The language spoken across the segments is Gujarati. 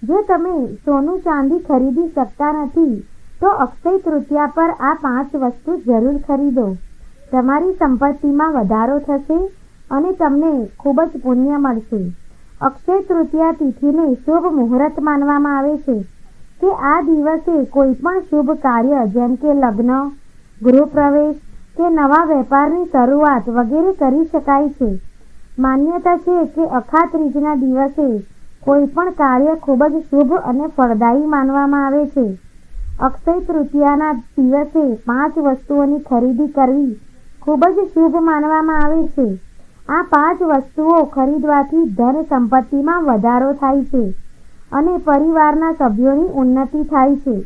જો તમે સોનું ચાંદી ખરીદી શકતા નથી તો અક્ષય તૃતીયા પર આ 5 વસ્તુ જરૂર ખરીદો. તમારી સંપત્તિમાં વધારો થશે અને તમને ખૂબ જ પુણ્ય મળશે. અક્ષય તૃતીયા તિથિને શુભ મુહૂર્ત માનવામાં આવે છે કે આ દિવસે કોઈ પણ શુભ કાર્ય જેમ કે લગ્ન, ગૃહપ્રવેશ કે નવા વેપારની શરૂઆત વગેરે કરી શકાય છે. માન્યતા છે કે અખા ત્રીજના દિવસે કોઈ પણ કાર્ય ખૂબ જ શુભ અને ફળદાયી માનવામાં આવે છે. અક્ષય તૃતીયાના દિવસે 5 વસ્તુઓની ખરીદી કરવી ખૂબ જ શુભ માનવામાં આવે છે. આ 5 વસ્તુઓ ખરીદવાથી ધન સંપત્તિમાં વધારો થાય છે અને પરિવારના સભ્યોની ઉન્નતિ થાય છે.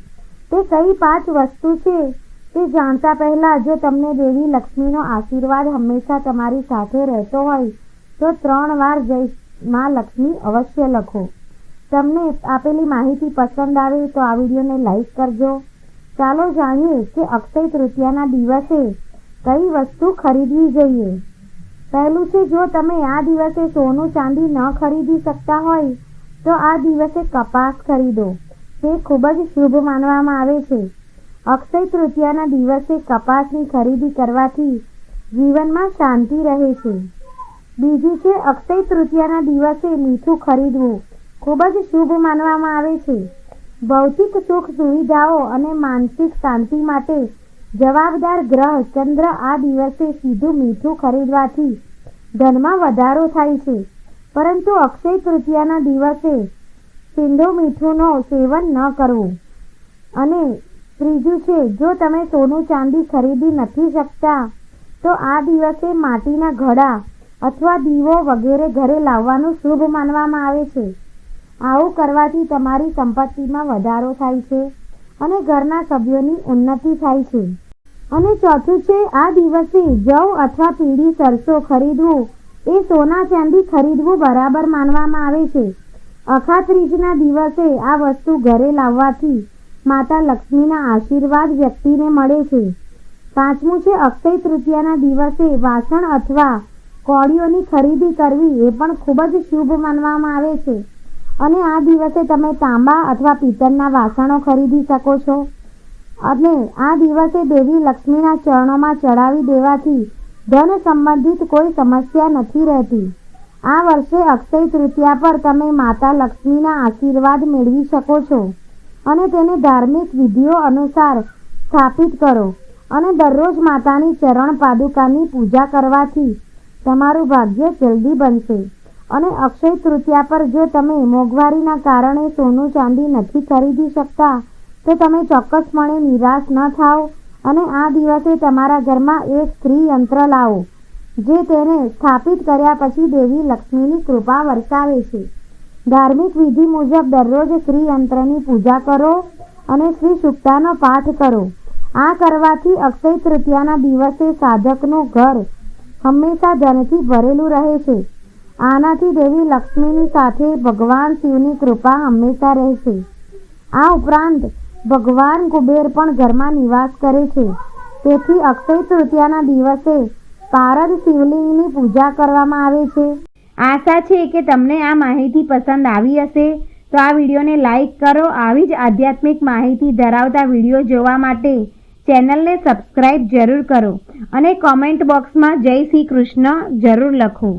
તે કઈ 5 વસ્તુ છે તે જાણતા પહેલાં જો તમને દેવી લક્ષ્મીનો આશીર્વાદ હંમેશા તમારી સાથે રહેતો હોય તો 3 વાર જય માં લક્ષ્મી અવશ્ય લખો. તમને આપેલી માહિતી પસંદ આવે તો આ વિડીયોને લાઈક કરજો. ચાલો જાણીએ કે અક્ષય તૃતીયાના દિવસે કઈ વસ્તુ ખરીદવી જોઈએ. પહેલું છે, જો તમે આ દિવસે સોનું ચાંદી ન ખરીદી શકતા હોય તો આ દિવસે કપાસ ખરીદો. તે ખૂબ જ શુભ માનવામાં આવે છે. અક્ષય તૃતીયાના દિવસે કપાસની ખરીદી કરવાથી જીવનમાં શાંતિ રહે છે. બીજું છે, અક્ષય તૃતીયાના દિવસે મીઠું ખરીદવું ખૂબ જ શુભ માનવામાં આવે છે. ભૌતિક સુખ સુવિધાઓ અને માનસિક શાંતિ માટે જવાબદાર ગ્રહ ચંદ્ર આ દિવસે સીધું મીઠું ખરીદવાથી ધનમાં વધારો થાય છે. પરંતુ અક્ષય તૃતીયાના દિવસે સીધું મીઠુંનું સેવન ન કરવું. અને ત્રીજું છે, જો તમે સોનું ચાંદી ખરીદી નથી શકતા તો આ દિવસે માટીના ઘડા અથવા દીવો વગેરે ઘરે લાવવાનું શુભ માનવામાં આવે છે. આવું કરવાથી તમારી સંપત્તિમાં વધારો થાય છે અને ઘરના સભ્યોની ઉન્નતિ થાય છે. અને ચોથું છે, આ દિવસે જવ અથવા પીળી સરસો ખરીદવું એ સોના ચાંદી ખરીદવું બરાબર માનવામાં આવે છે. અખા ત્રીજના દિવસે આ વસ્તુ ઘરે લાવવાથી માતા લક્ષ્મીના આશીર્વાદ વ્યક્તિને મળે છે. પાંચમું છે, અક્ષય તૃતીયાના દિવસે વાસણ અથવા કોળીઓની ખરીદી કરવી એ પણ ખૂબ જ શુભ માનવામાં આવે છે. અને આ દિવસે તમે તાંબા અથવા પિત્તળના વાસણો ખરીદી શકો છો. અને આ દિવસે દેવી લક્ષ્મીના ચરણોમાં ચડાવી દેવાથી ધન સંબંધિત કોઈ સમસ્યા નથી રહેતી. આ વર્ષે અક્ષય તૃતીયા પર તમે માતા લક્ષ્મીના આશીર્વાદ મેળવી શકો છો અને તેને ધાર્મિક વિધિઓ અનુસાર સ્થાપિત કરો. અને દરરોજ માતાની ચરણ પાદુકાની પૂજા કરવાથી તમારું ભાગ્ય જલ્દી બનશે. અને અક્ષય તૃતીયા પર જો તમે મોંઘવારીના કારણે સોનું ચાંદી નથી ખરીદી શકતા તો તમે ચોક્કસપણે નિરાશ ન થાઓ અને આ દિવસે તમારા ઘરમાં એક શ્રી યંત્ર લાવો જે તેને સ્થાપિત કર્યા પછી દેવી લક્ષ્મીની કૃપા વરસાવે છે. ધાર્મિક વિધિ મુજબ દરરોજ શ્રી યંત્રની પૂજા કરો અને શ્રી સૂક્તનો પાઠ કરો. આ કરવાથી અક્ષય તૃતીયાના દિવસે સાધકનું ઘર હંમેશા ધનથી ભરેલું રહે છે. આનાથી દેવી લક્ષ્મીની સાથે ભગવાન શિવની કૃપા હંમેશા રહેશે. આ ઉપરાંત ભગવાન કુબેર પણ ઘરમાં નિવાસ કરે છે. તેથી અક્ષય તૃતીયાના દિવસે પારદ શિવલિંગની પૂજા કરવામાં આવે છે. આશા છે કે તમને આ માહિતી પસંદ આવી હશે તો આ વિડીયોને લાઈક કરો. આવી જ આધ્યાત્મિક માહિતી ધરાવતા વિડીયો જોવા માટે ચેનલને સબસ્ક્રાઈબ જરૂર કરો અને કોમેન્ટ બોક્સમાં જય શ્રી કૃષ્ણ જરૂર લખો.